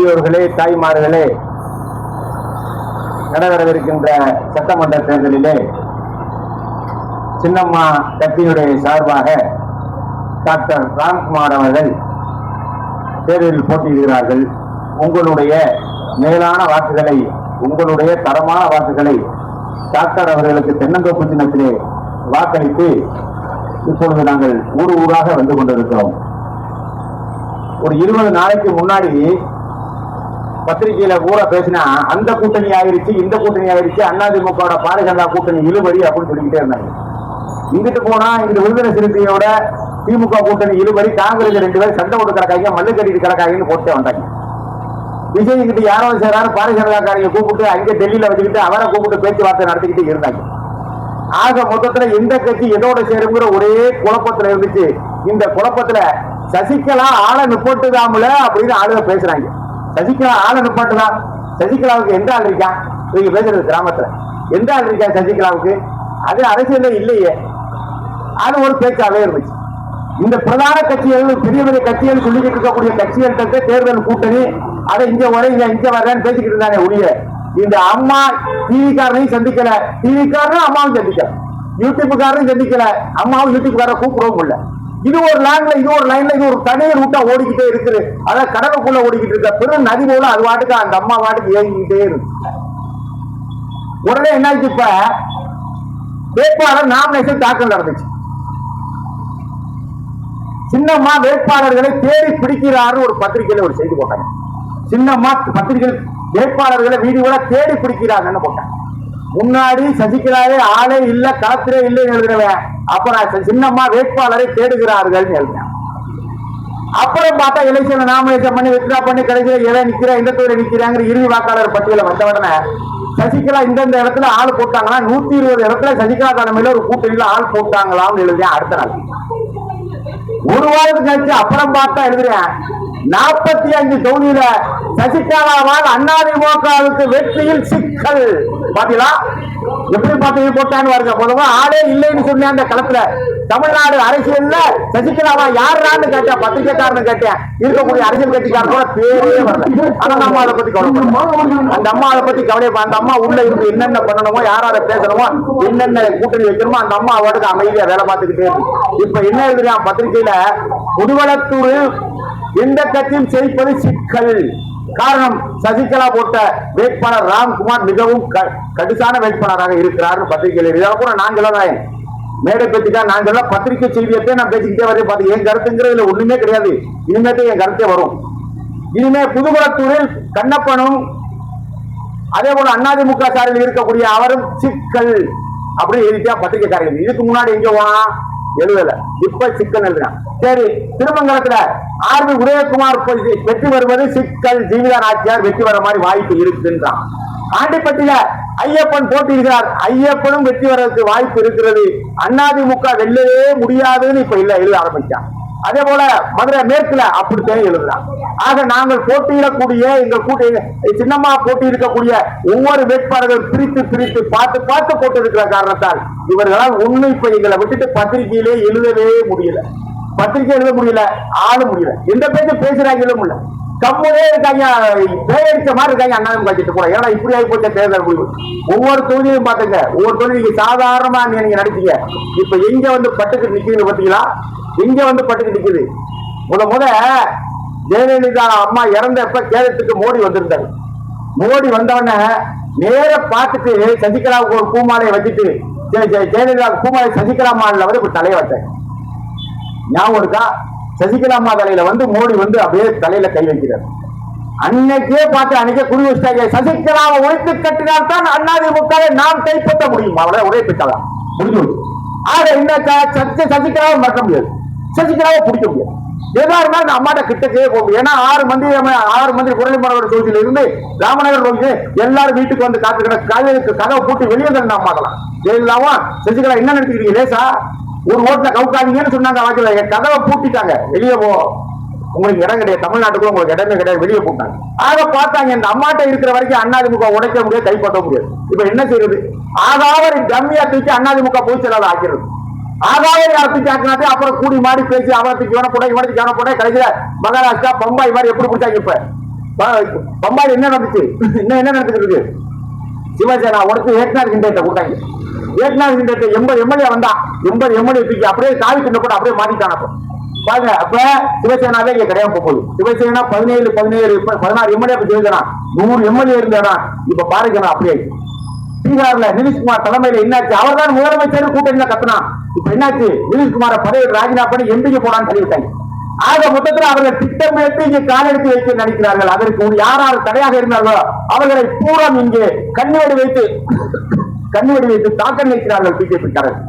பெரியோர்களே, தாய்மார்களே, நடைபெறவிருக்கின்ற சட்டமன்ற தேர்தலிலே சின்னம்மா கட்சியுடைய சார்பாக டாக்டர் ராம்குமார் அவர்கள் தேர்தலில் போட்டியிடுகிறார்கள். உங்களுடைய மேலான வாக்குகளை, உங்களுடைய தரமான வாக்குகளை டாக்டர் அவர்களுக்கு தென்னந்தோப்பு சின்னத்திலே வாக்களித்து இப்பொழுது நாங்கள் ஊர் ஊராக வந்து கொண்டிருக்கிறோம். ஒரு 20 நாளைக்கு முன்னாடி பத்திரிகையில கூட பேசினா அந்த கூட்டணி ஆயிருச்சு, இந்த கூட்டணி ஆயிருச்சு, அதிமுக பாரதிய ஜனதா கூட்டணி இழுபறி அப்படின்னு சொல்லிக்கிட்டே இருந்தாங்க. இங்கிட்டு போனா இங்கிட்டு விடுதலை சிறுத்தையோட திமுக கூட்டணி இழுபறி, காங்கிரஸ் 2 பேர் சண்டை போட்டு கிடக்காங்க, மல்லு கட்டிட்டு கிடக்காங்கன்னு போட்டே வந்தாங்க. விஜய் கிட்ட யாரோ சேராரு பாரதிய ஜனதா காரங்க கூப்பிட்டு அங்கே டெல்லியில வச்சுக்கிட்டு அவரை கூப்பிட்டு பேச்சுவார்த்தை நடத்திக்கிட்டு இருந்தாங்க. ஆக மொத்தத்துல எந்த கட்சி எதோட சேருங்கிற ஒரே குழப்பத்துல இருந்துச்சு. இந்த குழப்பத்துல சசிகலா ஆளை நிப்பாட்டுதாமல அப்படின்னு ஆளுங்க பேசுறாங்க. சசிகலா ஆளை நிப்பாட்டுதான். சசிகலாவுக்கு எந்த ஆள் இருக்கான்? நீங்க பேசுறது கிராமத்துல எந்த ஆள் இருக்கா சசிகலாவுக்கு? அது அரசியல இல்லையே. அது ஒரு பேச்சாவே இருந்துச்சு. இந்த பிரதான கட்சிகள், பெரிய பெரிய கட்சிகள் சொல்லிக்கிட்டு இருக்கக்கூடிய கட்சிகள்கிட்ட தேர்தல் கூட்டணி, அதை இங்க வர இங்க வரேன்னு பேசிக்கிட்டு இருந்தானே ஒழிய இந்த அம்மா டிவிக்காரனையும் சந்திக்கல, டிவிக்காரனும் அம்மாவும் சந்திக்கல, யூடியூப்காரனும் சந்திக்கல, அம்மாவும் யூடியூப்காரரை கூப்பிடவும் இல்லை. இது ஒரு லைன்ல, இது ஒரு லைன்ல, இது ஒரு தனி ரூட்டா ஓடிக்கிட்டே இருக்குது. அதான் கடலுக்குள்ள ஓடிக்கிட்டு இருக்க பெரும் நதி போல அது வாட்டுக்கு அந்த அம்மா வாட்டுக்கு ஏங்கிக்கிட்டே இருக்கு. உடனே என்னாச்சு, இப்ப வேட்பாளர் நாமினேஷன் தாக்கல் நடந்துச்சு. சின்னம்மா வேட்பாளர்களை தேடி பிடிக்கிறாரு ஒரு பத்திரிகையில ஒரு செய்தி போட்டாங்க. சின்னம்மா பத்திரிகை வேட்பாளர்களை வீடியோல தேடி பிடிக்கிறாங்கன்னு போட்டாங்க. முன்னாடி சசிகலாவே ஆளே இல்ல, களத்திலே இல்லைன்னு எழுதுறவன் அப்புறம் சின்னம்மா வேட்பாளரை தேடுகிறார்கள் எழுதினான். அப்புறம் பார்த்தா எலெக்ஷன் நாமினேஷன் பண்ணி வித்ரா பண்ணி கடைசியில் எதை நிக்கிற இந்த தொழில் நிக்கிறாங்கிற இறுதி வாக்காளர் பட்டியல வந்த உடனே சசிகலா இந்தந்த இடத்துல ஆள் போட்டாங்கன்னா 120 இடத்துல சசிகலா தலைமையில ஒரு கூட்டணியில ஆள் போட்டாங்களான்னு எழுதியேன். அடுத்த நாள் ஒரு வாரத்துக்கு கழிச்சு அப்புறம் பார்த்தா எழுதுறேன் 45 தொகுதியில சசிகலாவால் அதிமுகவுக்கு வெற்றியில் சிக்கல். பாத்தீங்களா எப்படி பாத்தீங்க போட்டான்னு வருங்க. பொதுவா ஆளே இல்லைன்னு சொன்ன அந்த களத்துல தமிழ்நாடு அரசியல்ல சசிகலாவா யாருன்னு கேட்டேன், பத்திரிகைக்காரன் கேட்டேன், இருக்கக்கூடிய அரசியல் கட்சிக்காரனோட பேரே வரல. ஆனா நம்ம அதை பத்தி கவலைப்படணும். அந்த அம்மா அதை பத்தி கவலைப்பா. அந்த அம்மா உள்ள இருந்து என்னென்ன பண்ணணுமோ, யாரால பேசணுமோ, என்னென்ன கூட்டணி வைக்கணுமோ அந்த அம்மா அவருக்கு அமைதியா வேலை பார்த்துக்கிட்டே இருக்கு. இப்ப என்ன எழுதுறான் பத்திரிகையில, புதுவளத்தூரில் எந்த கட்சியும் செய்வது சிக்கல். காரணம் சசிகலா போட்ட வேட்பாளர் ராம்குமார் மிகவும் கடுசான வேட்பாளராக இருக்கிறார் பத்திரிகையில். இதெல்லாம் கூட நாங்கள் மேடை பேச்சுக்கா நாங்கள் பத்திரிகை செய்தியத்தை நான் பேசிக்கிட்டே வரேன். பார்த்து என் கருத்துங்கிறதுல ஒண்ணுமே கிடையாது. இனிமேட்டு என் கருத்தே வரும். இனிமே புதுக்குளத்தூரில் கண்ணப்பனும் அதே போல அதிமுக சாரில் இருக்கக்கூடிய அவரும் சிக்கல் அப்படின்னு எழுதியா பத்திரிகைக்காரர்கள். இதுக்கு முன்னாடி எங்க எழுதல, இப்ப சிக்கல் எழுதுறான். சரி, திருமங்கலத்துல ஆர்வி உதயகுமார் வெற்றி வருவது சிக்கல், ஜீவிதா நாச்சியார் வெற்றி வர மாதிரி வாய்ப்பு இருக்குன்றான். ஆண்டிப்பட்டியில ஐயப்பன் போட்டியிடுகிறார், ஐயப்பனும் வெற்றி வர்றதுக்கு வாய்ப்பு இருக்கிறது, அதிமுக வெல்லவே முடியாதுன்னு இப்ப இல்ல எழுத ஆரம்பிச்சான். அதே போல மதுரை மேற்குல அப்படித்தான் எழுதுறான். ஆக நாங்கள் போட்டியிடக்கூடிய எங்கள் கூட்டணி சின்னம்மா போட்டியிடக்கூடிய ஒவ்வொரு வேட்பாளர்கள் பிரித்து பிரித்து பார்த்து பார்த்து போட்டு இருக்கிற காரணத்தால் இவர்களால் ஒண்ணு இப்ப எங்களை விட்டுட்டு பத்திரிகையிலே எழுதவே முடியல, பத்திரிகை எழுத முடியல, ஆள முடியல, எந்த பேச்சு பேசுறாங்களும் இல்ல, கம்முனே இருக்காங்க, பேயடிச்ச மாதிரி இருக்காங்க அதிமுக கட்சிட்டு போல. ஏன்னா இப்படி ஆகி போச்ச தேர்தல் முடிவு. ஒவ்வொரு தொகுதியும் பாத்துங்க, ஒவ்வொரு தொகுதி நீங்க சாதாரணமா நீங்க நடிச்சீங்க, இப்ப எங்க வந்து பட்டுக்கு நிக்குதுன்னு பாத்தீங்களா? எங்க வந்து பட்டுக்கு நிக்குது? முத ஜெயலலிதா அம்மா இறந்தப்ப கேரளத்துக்கு மோடி வந்திருந்தாரு. மோடி வந்தவன நேர பார்த்துட்டு சசிகலாவுக்கு ஒரு பூமாலையை வச்சுட்டு ஜெயலலிதா பூமாலை சசிகலா மாடல வந்து தலையை வச்சாங்க. ஞாபகம் இருக்கா? சசிகலா அம்மா தலையில வந்து மோடி வந்து அப்படியே தலையில கை வைக்கிறார். அன்னைக்கே பார்த்து அன்னைக்கே குறி வச்சிட்டாங்க, சசிகலாவை ஒழித்து கட்டினால்தான் அதிமுகவை நாம் கைப்பற்ற முடியும். அவளை ஒரே பிடிக்கலாம் முடிஞ்சு. ஆக இந்த சசிகலாவை மறக்க முடியாது, சசிகலாவை பிடிக்க முடியாது. எதா இருந்தாலும் அம்மாட்ட கிட்டக்கே போகும். ஏன்னா 6 மந்திரி குரலிமனோட தொகுதியில இருந்து ராமநகர் தொகுதி எல்லாரும் வீட்டுக்கு வந்து காத்து கிடக்கு, கதவை பூட்டி வெளியே தான் பார்க்கலாம். ஜெயலலிதாவும் சசிகலா என்ன நினைச்சுக்கிறீங்க? லேசா ஒரு ஓட்டுல கவுக்காதீங்கன்னு சொன்னாங்க, கதவை பூட்டிட்டாங்க, வெளியே போ, உங்களுக்கு இடம் கிடையாது, தமிழ்நாட்டுக்குள்ள உங்களுக்கு இடமே கிடையாது, வெளியே போட்டாங்க. ஆக பார்த்தாங்க இந்த அம்மாட்ட இருக்கிற வரைக்கும் அதிமுக உடைக்க முடியாது, கைப்பற்ற முடியாது. இப்ப என்ன செய்யறது? ஆகாவது டம்மியா தூக்கி அதிமுக பொதுச் செயலாளர் ஆக்கிறது. ஆகாவது தூக்கி ஆக்கினாலே அப்புறம் கூடி மாடி பேசி அவரத்துக்கு இவனை போட இவனுக்கு இவனை போட கடைசியில மகாராஷ்டிரா பம்பாய் மாதிரி எப்படி பிடிச்சாங்க. இப்ப பம்பாயில் என்ன நடந்துச்சு, இன்னும் என்ன நடந்துட்டு இருக்கு? சிவசேனா உடச்சு ஏக்நாத் சிண்டேட்ட கூட்டாங்க. ஏக்நாத் சிண்டேட்ட 80 எம்எல்ஏ வந்தான். 80 எம்எல்ஏ தூக்கி அப்படியே காவி சின்ன போட்டு அப்படியே மாத்திட்டான். பாருங்க, அப்ப சிவசேனாவே இங்க கிடையாது போகுது. சிவசேனா 17 16 எம்எல்ஏ ஜெயிச்சனா, 100 எம்எல்ஏ இருந்தா இப்ப பாருங்க அப்படியே. பீகார்ல நிதிஷ்குமார் தலைமையில என்னாச்சு? அவர் தான் முதலமைச்சர் கூட்டணியில கத்துனா. இப்ப என்னாச்சு? நிதிஷ்குமார பதவி ராஜினாமா பண்ணி எம்பிக்கு போடான்னு சொல்லிவிட்டாங்க. ஆக மொத்தத்தில் அவர்கள் திட்டமிட்டு இங்கே காலெடுத்து வைக்க நினைக்கிறார்கள். அதற்கு யாரால் தடையாக இருந்தார்களோ அவர்களை பூரா இங்கே கண்ணுவடி வைத்து தாக்க நினைக்கிறார்கள் பிஜேபி காரர்கள்.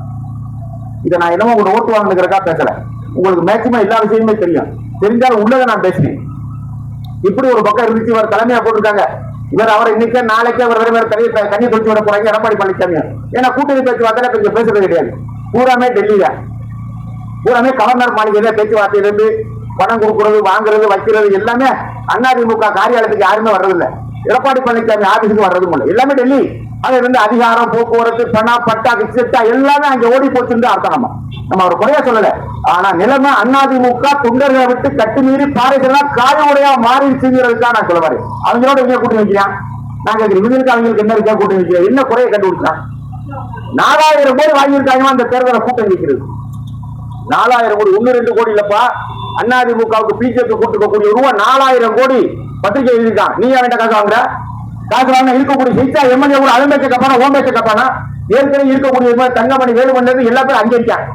இதை நான் என்னமோ உங்க ஓட்டு வாங்கினதுக்கா பேசல. உங்களுக்கு மேக்சிமம் எல்லா விஷயமுமே தெரியும். தெரிஞ்சாலும் உள்ளதை நான் பேசுறேன். இப்படி ஒரு பக்கம் இருந்துச்சு. இவர் தலைமையா போட்டிருக்காங்க. இவர் அவர் இன்னைக்கு நாளைக்கு அவர் வேற தண்ணி தொழிச்சு விட போறாங்க எடப்பாடி பழனிசாமி. ஏன்னா கூட்டணி பேச்சுவார்த்தை கொஞ்சம் பேசுறது கிடையாது. பூராமே டெல்லியில, பூராமே கவர்னர் மாளிகையில பேச்சுவார்த்தையிலிருந்து பணம் கொடுக்கறது, வாங்குறது, வைக்கிறது எல்லாமே அதிமுக காரியாலயத்துக்கு யாருமே வர்றதில்லை. எடப்பாடி பழனிசாமி ஆபீஸுக்கு வர்றதும் இல்லை. எல்லாமே டெல்லி. அதுல இருந்து அதிகாரம், போக்குவரத்து, பணம், பட்டா, கிச்சா எல்லாமே அங்க ஓடி போச்சுன்னு அர்த்தம். நம்ம அவர் குறையா சொல்லல. ஆனா நிலைமை அதிமுக தொண்டர்களை விட்டு கட்டு மீறி பாறைகளா காய உடையா மாறிடுச்சுங்கிறதுக்காக நான் சொல்ல வரேன். அவங்களோட எங்க கூட்டி வைக்கிறான்? நாங்க இவங்களுக்கு அவங்களுக்கு என்ன இருக்கா கூட்டி வைக்கிறோம்? என்ன குறைய கண்டுபிடிச்சான்? 4000 கோடி வாங்கியிருக்காங்க அந்த தேர்தலை கூட்டணி வைக்கிறது. 4000 கோடி, 1-2 கோடி இல்லப்பா. அதிமுகவுக்கு பிஜேபி கூட்டுக்கக்கூடிய ரூபா 4000 கோடி பத்திரிகை எழுதிருக்கான். நீ அவன் காசு வாங்குற? காசு வாங்க இருக்கக்கூடிய ஜெயிச்சா எம்எல்ஏ கூட அலம்பேச்ச கப்பானா, ஓம்பேச்ச கப்பானா, ஏற்கனவே இருக்கக்கூடிய தங்கமணி வேலுமணி எல்லா பேரும் அங்கே இருக்கான்.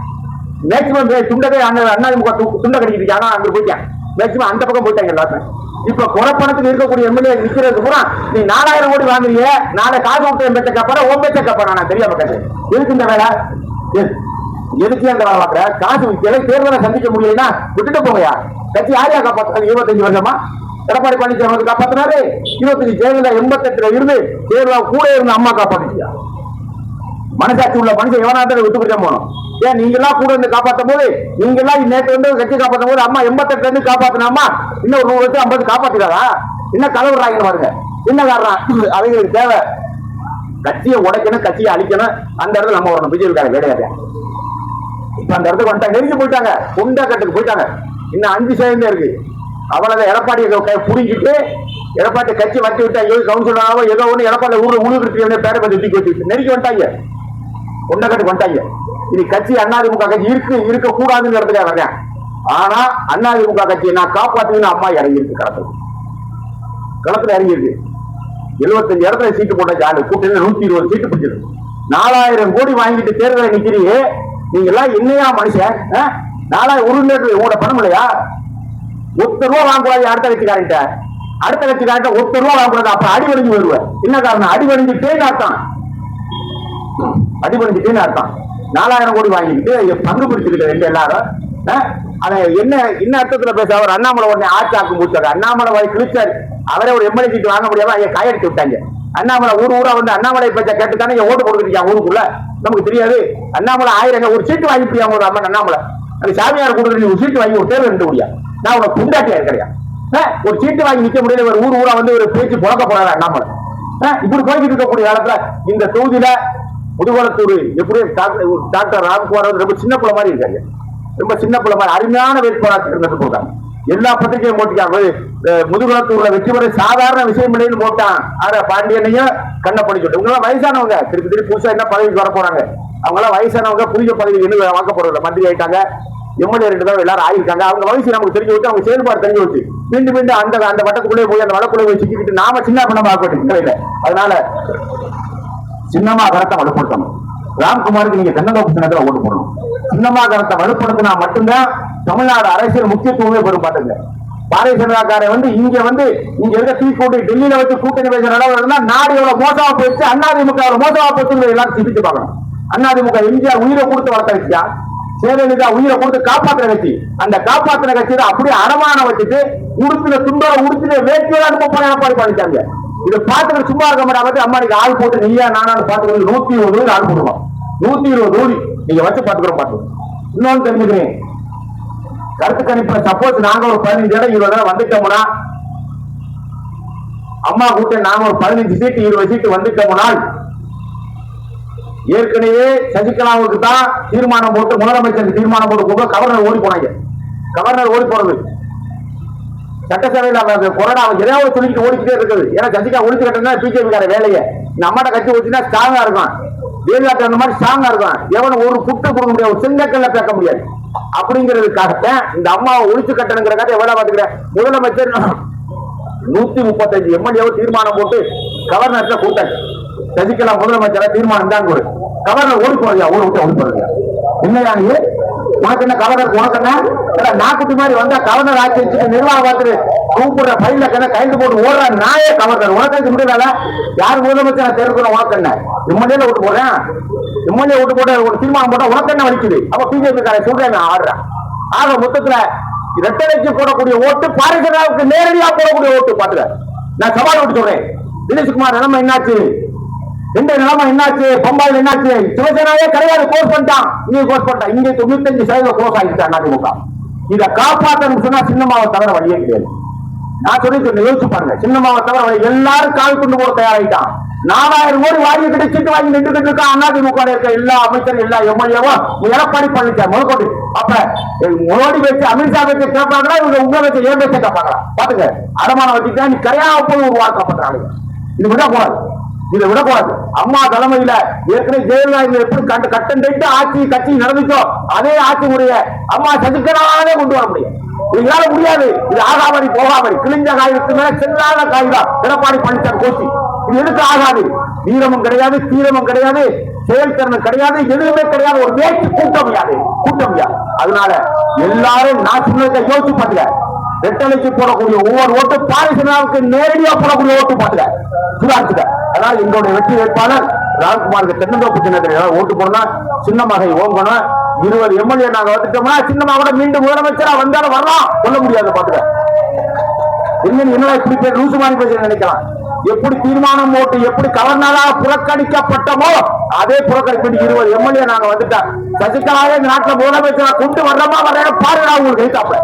மேக்சிமம் துண்டவே அதிமுக துண்டை கட்டிக்கிட்டு. ஆனா அங்க போயிட்டான். மேக்சிமம் அந்த பக்கம் போயிட்டாங்க எல்லாரும். இப்ப குறைப்பணத்துக்கு இருக்கக்கூடிய எம்எல்ஏ நிக்கிறது கூட நீ 4000 கோடி வாங்குறீங்க. நாளை காசு விட்டு எம்பேச்ச கப்பானா, ஓம்பேச்ச கப்பானா, நான் தெரியாம கேட்டேன். எதுக்கு இந்த வேலை? எதுக்கு அந்த வேலை பார்க்குற? காசு தேர்தலை சந்திக்க முடியலன்னா விட்டுட்டு போங்கயா. கட்சி யாரையா காப்பாற்ற? 25 வருஷமா எடப்பாடி பழனிசாமி காப்பாத்தினாரு. 25 ஜெயலலிதா 88 இருந்து ஜெயலலிதா கூட இருந்து அம்மா காப்பாத்தியா? மனசாட்சி உள்ள மனுஷன் எவனாவது விட்டு கொடுக்க போனோம். ஏன் நீங்க எல்லாம் கூட இருந்து காப்பாற்றும் போது, நீங்க எல்லாம் நேற்று வந்து கட்சி காப்பாற்றும் போது அம்மா 88 இருந்து காப்பாத்தினா அம்மா இன்னும் 100 வருஷம் 50 காப்பாத்திடாதா? என்ன கலவுறாங்க பாருங்க. என்ன காரணம்? அவங்களுக்கு தேவை கட்சியை உடைக்கணும், கட்சியை அழிக்கணும். அந்த இடத்துல நம்ம வரணும். பிஜேபி கிடையாது. இப்ப அந்த இடத்துக்கு வந்துட்டாங்க, நெருங்கி போயிட்டாங்க. குண்டா கட்டுக்கு போயிட்டாங்க. இன்னும் 5 சதவீதம் இருக்கு. அவ்வளவு எடப்பாடி புடிங்கிட்டு எடப்பாடி கட்சி வச்சு விட்டாங்க. கவுன்சிலராவோ ஏதோ ஒண்ணு எடப்பாடி ஊருக்கு பேரை பத்தி தூக்கி வச்சு நெருக்கி வந்துட்டாங்க. கொண்டக்கட்டு வந்துட்டாங்க. இது கட்சி அதிமுக கட்சி இருக்க கூடாதுன்னு இடத்துல வர்றேன். ஆனா அதிமுக கட்சியை நான் காப்பாத்துன்னு அம்மா இறங்கி இருக்கு. களத்துல இறங்கி இருக்கு. 75 இடத்துல சீட்டு போட்ட ஜாலு கூட்டணி 120 சீட்டு பிடிச்சிருக்கு. 4000 கோடி வாங்கிட்டு தேர்தலை நிக்கிறீங்க. நீங்க எல்லாம் என்னையா மனுஷன்? 4000 உறுப்பினர்கள் உங்களோட பணம் இல்லையா? ₹1 வாங்கக்கூடாது. அடுத்த கட்சிக்காரட்ட ₹1 வாங்கக்கூடாது. அப்ப அடிவடைஞ்சு வருவேன். என்ன காரணம்? அடிவடைஞ்சுட்டேன்னு அர்த்தம். 4000 கோடி வாங்கிட்டு பங்கு பிடிச்சிருக்க எல்லாரும். என்ன அர்த்தத்துல பேச? அவர் அண்ணாமலை உடனே ஆட்சி முடிச்சாரு. அண்ணாமலை வாய் கிழிச்சாரு. அவரே ஒரு எம்எல்ஏ சீட்டு வாங்க முடியாம கையெடுத்து விட்டாங்க. அண்ணாமலை ஊரா வந்து அண்ணாமலை பேச்ச கேட்டுத்தானே ஓட்டு கொடுத்துருக்காங்க ஊருக்குள்ள. நமக்கு தெரியாது. அண்ணாமலை 1000 ஒரு சீட்டு வாங்கிப்பியாங்க. ஒரு அண்ணாமலை அந்த சாமியார் கொடுக்குற ஒரு சீட்டு வாங்கி ஒரு தேர்வு நின்று முடியாது. நான் உனக்கு புண்டாட்டியா இருக்கிறேன். ஒரு சீட்டு வாங்கி நிக்க முடியல. ஒரு ஊரா வந்து ஒரு பேச்சு புழக்க போறாரு அண்ணாமலை. இப்படி போய்கிட்டு இருக்கக்கூடிய காலத்துல இந்த தொகுதியில முதுகுளத்தூர் எப்படி டாக்டர் ராம்குமார் ரொம்ப சின்ன பிள்ளை மாதிரி இருக்காரு. ரொம்ப சின்ன பிள்ளை மாதிரி அருமையான வேட்பாளர் தேர்ந்தெடுத்து போட்டாங்க. எல்லா பத்திரிகையும் போட்டிருக்காங்க. முதுகுளத்தூர்ல வெற்றி பெற சாதாரண விஷயம் இல்லைன்னு போட்டான். பாண்டியனையும் கண்ணப்படி சொல்லிட்டு இவங்க எல்லாம் வயசானவங்க. திருப்பி புதுசா என்ன பதவிக்கு வர போறாங்க? அவங்க எல்லாம் வயசானவங்க. புதிய பதவி என்ன வாங்க போறதில்ல. மந்திரி ஆயிட்டாங்க, எம்எல்ஏ 2 தடவை எல்லாரும் ஆயிருக்காங்க. அவங்க வயசு நமக்கு தெரிஞ்சு வச்சு, அவங்க செயல்பாடு தெரிஞ்சு வச்சு மீண்டும் அந்த வட்டத்துக்குள்ளே போய் அந்த வழக்குள்ளே போய் சிக்கிட்டு நாம சின்ன பண்ண பார்க்க. அதனால சின்னமா கரத்தை வலுப்படுத்தணும். ராம்குமாருக்கு நீங்க தென்னந்தோப்பு சின்னத்துல ஓட்டு போடணும். சின்னமா கரத்தை வலுப்படுத்தினா மட்டும்தான் தமிழ்நாடு அரசியல் முக்கியத்துவமே பெரும். பாத்துங்க, பாரதிய ஜனதாக்காரை வந்து இங்க இருக்க தீ கூட்டி டெல்லியில வச்சு கூட்டணி பேசுற அளவுக்கு நாடு எவ்வளவு மோசமா போயிடுச்சு, அதிமுக மோசமா போச்சு எல்லாரும் சிரிச்சு பார்க்கணும். அதிமுக எம்ஜிஆர் உயிரை கொடுத்து வளர்த்த கட்சியா, ஜெயலலிதா உயிரை கொடுத்து காப்பாற்றுற கட்சி. அந்த காப்பாற்றுற கட்சியை அப்படியே அடமான வச்சுட்டு உடுப்பில துண்டோட உடுப்பில வேட்கையில அனுப்ப எடப்பாடி பழனிசாமி. இதை பார்த்துட்டு சும்மா இருக்க மாட்டாங்க. அம்மாக்கு ஆள் போட்டு நீயா நானும் பார்த்துக்கிறது 120 ஆள் போடுவோம். 120 நீங்க வச்சு பார்த்துக்கிறோம். இன்னொன்னு தெரிஞ்சுக்கிறேன், கருத்து கணிப்புல சப்போஸ் நாங்க ஒரு 15 இடம் 20 இடம் வந்துட்டோம்னா, அம்மா கூட்ட நாங்க ஒரு 15 சீட்டு 20 சீட்டு வந்துட்டோம்னால், ஏற்கனவே சசிகலாவுக்கு தான் தீர்மானம் போட்டு முதலமைச்சருக்கு தீர்மானம் போட்டு கவர்னர் ஓடி போனாங்க. கவர்னர் ஓடி போனது சட்டசபையில கொரோனா எதாவது சொல்லிட்டு ஓடிக்கிட்டே இருக்குது. ஏன்னா சசிகலா ஒழிச்சு கட்டினா பிஜேபிக்கார வேலையை நம்மகிட்ட கட்சி வச்சுன்னா ஸ்ட்ராங்கா இருக்கும். தேவியாட்ட அந்த மாதிரி ஸ்ட்ராங்கா இருக்கும். எவனும் ஒரு புட்டு கொடுக்க முடியாது, ஒரு செங்கக்கல்ல பேக்க முடியாது. அப்படிங்கிறதுக்காகத்தான் இந்த அம்மாவை ஒழிச்சு கட்டணுங்கிறக்காக எவ்வளவு பாத்துக்கிறேன். முதலமைச்சர் 135 எம்எல்ஏவை தீர்மானம் போட்டு கவர்னர்ல கூட்டாச்சு. சசிகலா முதலமைச்சர தீர்மானம் தான் ஒரு கவர்னர் ஓடி போறியா, ஊரை விட்டு ஓடி போறியா? இல்லையா நீ உனக்கு என்ன கவர்னர், உனக்கு என்ன நாக்குட்டி மாதிரி வந்தா கவர்னர் ஆட்சி வச்சுட்டு நிர்வாகம் பார்த்துட்டு கூப்பிடுற பையில கைது போட்டு ஓடுற நாயே கவர்னர். உனக்கு முடியல யார் முதலமைச்சர் தேர்தல் உனக்கு என்ன? எம்எல்ஏல விட்டு போறேன், எம்எல்ஏ விட்டு போட்டு ஒரு தீர்மானம் போட்டா உனக்கு என்ன வலிக்குது? அப்ப பிஜேபி காரை சொல்றேன் நான் ஆடுறேன். ஆக மொத்தத்துல இரட்டலைக்கு போடக்கூடிய ஓட்டு பாரிசனாவுக்கு நேரடியா போடக்கூடிய ஓட்டு பாத்துக்க. நான் சவால் விட்டு சொல்றேன். தினேஷ்குமார் நிலைமை என்னாச்சு, இந்த நிலைமை என்னாச்சு, பம்பாயில் என்னாச்சு? சிவசேனாவே கிடையாது, கோர்ஸ் பண்ணிட்டான். இங்க கோர்ஸ் பண்ணிட்டான். இங்க 95% க்ளோஸ் ஆகிட்டு அதிமுக. இதை காப்பாற்றணும் சொன்னா சின்னம்மாவை தவிர வழியே கிடையாது. நான் சொல்லி யோசிச்சு பாருங்க, சின்னம்மாவை தவிர எல்லாரும் கால் கொண்டு போக தயாராயிட்டான். 4000 கோடி வாங்கி கிடைச்சிட்டு வாங்கி நின்றுட்டு இருக்கான் அதிமுக இருக்க எல்லா அமைச்சரும் எல்லா எம்எல்ஏவும் எடப்பாடி பழனிசாமி முதற்கொண்டு. அப்ப மோடி வச்சு அமித்ஷா வச்சு கேட்பாங்களா, இவங்க உங்க வச்சு ஏன் வச்சு கேட்பாங்களா? பாத்துங்க, அடமானம் வச்சுட்டா நீ கரையா போய் ஒரு வார்த்தைப்படுறாங்க. இது விடக்கூடாது, இதை விடக்கூடாது. அம்மா தலைமையில ஏற்கனவே ஜெயலலிதா எப்படி கட்டம் ஆட்சி கட்சி நடந்துச்சோ அதே ஆட்சி முறைய அம்மா சசிகலாவே கொண்டு வர முடியும். இதனால முடியாது. இது ஆகாமடி போகாமடி கிழிஞ்ச காய்க்கு மேல செல்லாத காய் தான் எடப்பாடி பழனிசாமி கோச்சி. இது எதுக்கு ஆகாது? வீரமும் கிடையாது, தீரமும் கிடையாது, செயல்திறனும் கிடையாது, எதுவுமே கிடையாது. ஒரு பேச்சு கூட்ட முடியாது, கூட்ட முடியாது. அதனால எல்லாரும் நான் சொன்னதை யோசிச்சு பாத்துக்க. ரெட்டலைக்கு போடக்கூடிய ஒவ்வொரு ஓட்டு பாரிசனாவுக்கு நேரடியா போடக்கூடிய ஓட்டு பாத்துக்க, சுதாரிச்சுக்க. அதனால எங்களுடைய வெற்றி வேட்பாளர் ராம்குமாருக்கு தென்னந்தோப்பு சின்னத்தில் ஓட்டு போடணும். சின்னமாக ஓங்கணும். 20 எம்எல்ஏ நாங்க வந்துட்டோம்னா சின்னமாக மீண்டும் முதலமைச்சரா வந்தாலும் வரலாம், சொல்ல முடியாது. பாத்துக்க, என்ன இப்படி பேர் லூசு மாதிரி பேச நினைக்கலாம். எப்படி தீர்மானம் போட்டு எப்படி கவர்னரா புறக்கணிக்கப்பட்டமோ அதே புறக்கணிப்பு 20 எம்எல்ஏ நாங்க வந்துட்டோம். சசிகலாவே இந்த நாட்டில் முதலமைச்சரா கொண்டு வர்றோமா வர பாருடா, உங்களுக்கு எழுத்தாப்ப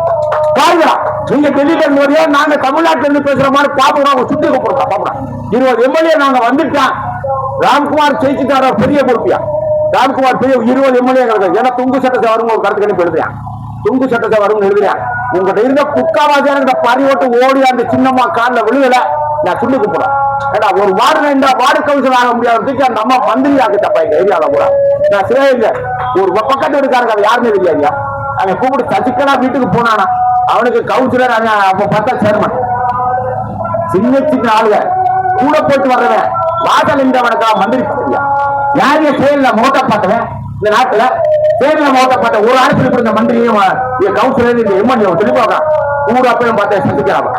பாருங்களா. நீங்க டெல்லியில இருந்து நாங்க தமிழ்நாட்டில இருந்து பேசுற மாதிரி பாப்போம், சுத்தி கூப்பிடுறோம் பாப்போம். 20 எம்எல்ஏ நாங்க வந்துட்டோம். ராம்குமார் ஜெயிச்சுட்டார பெரிய பொறுப்பியா? ராம்குமார் பெரிய 20 எம்எல்ஏ கிடையாது. ஏன்னா துங்கு சட்டத்தை வரும் ஒரு கருத்து கணிப்பு எழுதுறேன், துங்கு சட்டத்தை வரும் எழுதுறேன். உங்ககிட்ட இருந்த புக்காவாசியான இந்த பறி ஓட்டு ஓடி அந்த சின்னம்மா காலில் விழுகல, நான் சொல்லி கூப்பிடுறேன். ஏன்னா ஒரு வார்டு இந்த வார்டு கவுன்சில் ஆக முடியாததுக்கு அந்த அம்மா மந்திரி ஆகிட்டப்பா எங்க ஏரியாவில் கூட. நான் சிறையில் ஒரு பக்கத்து இருக்காருங்க, அது யாருமே தெரியாதியா. அவன் கூப்பிட்டு சசிகலா வீட்டுக்கு போனானா அவனுக்கு கவுன்சிலர், அப்ப பார்த்தா சேர்மன். சின்ன சின்ன ஆளுங்க கூட போட்டு வர்றவன் வாசல் இருந்தவனுக்கா மந்திரி பத்திரியா? யாரைய செயல மோட்ட பார்த்தவன் இந்த நாட்டுல செயல மோட்ட பார்த்த ஒரு ஆட்சியில் இருந்த மந்திரியும் கவுன்சிலர் இந்த எம்எல்ஏ தெளிவாக கூட அப்பயும் பார்த்தேன். சசிகலா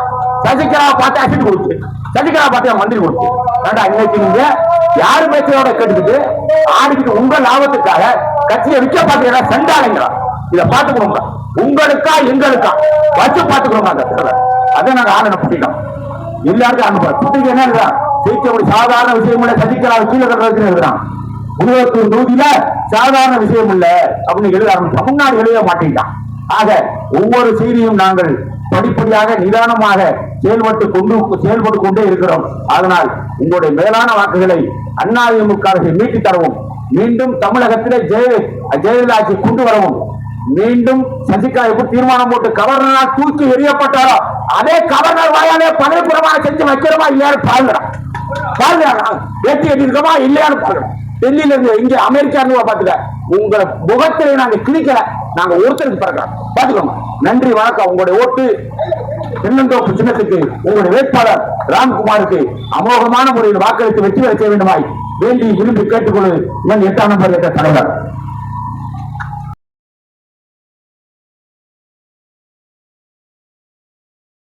சசிகலா பார்த்து அசிட்டு கொடுத்து, சசிகலா பார்த்து மந்திரி கொடுத்து. ஏண்டா இன்னைக்கு நீங்க யாரு பேச்சையோட கேட்டுக்கிட்டு ஆடிக்கிட்டு உங்க லாபத்துக்காக கட்சியை விற்க பார்த்தீங்கன்னா சண்டாளைங்களா? இதை பார்த்துக்கணுங்க. உங்களுக்கா எங்களுக்கா வச்சு பார்த்துக்கணுங்க. அந்த அதை நாங்க ஆளுநர் புட்டிட்டோம். எல்லாருக்கும் அனுப்புறோம். புட்டிக்கு என்ன எழுதுறான்? ஜெயிக்க சாதாரண விஷயம் இல்ல, சசிகலா கீழே கட்டுறதுன்னு எழுதுறான். 21 தொகுதியில சாதாரண விஷயம் இல்ல அப்படின்னு எழுத ஆரம்பிச்சோம். முன்னாடி எழுத மாட்டேங்கிறான். ஆக ஒவ்வொரு செய்தியும் நாங்கள் படிப்படியாக நிதானமாக செயல்பட்டு கொண்டே இருக்கிறோம். அதனால் உங்களுடைய மேலான வாக்குகளை அதிமுக மீட்டு தரவும், மீண்டும் தமிழகத்திலே ஜெயலலிதா ஆட்சி கொண்டு வரவும், மீண்டும் சசிகலா எப்படி தீர்மானம் போட்டு கவர்னரால் தூக்கி எறியப்பட்டாரோ அதே கவர்னர் வாயாலே பதவி பிரமாணம் செஞ்சு வைக்கிறோமா இல்லையான்னு பாருங்க. பேட்டி எட்டிருக்கோமா இல்லையான்னு பாருங்க. டெல்லியில இருந்து இங்க அமெரிக்கா பாத்துக்க, உங்களை முகத்திலே நாங்க கிழிக்கல, நாங்க ஒருத்தருக்கு பிறக்கிறோம். பாத்துக்கோங்க. நன்றி, வணக்கம். உங்களுடைய ஓட்டு தென்னந்தோப்பு சின்னத்துக்கு உங்களுடைய வேட்பாளர் ராம்குமாருக்கு அமோகமான முறையில் வாக்களித்து வெற்றி பெற செய்ய வேண்டுமாய் வேண்டி விரும்பி கேட்டுக்கொள்வது 8ஆம் நம்பர் தலைவர்.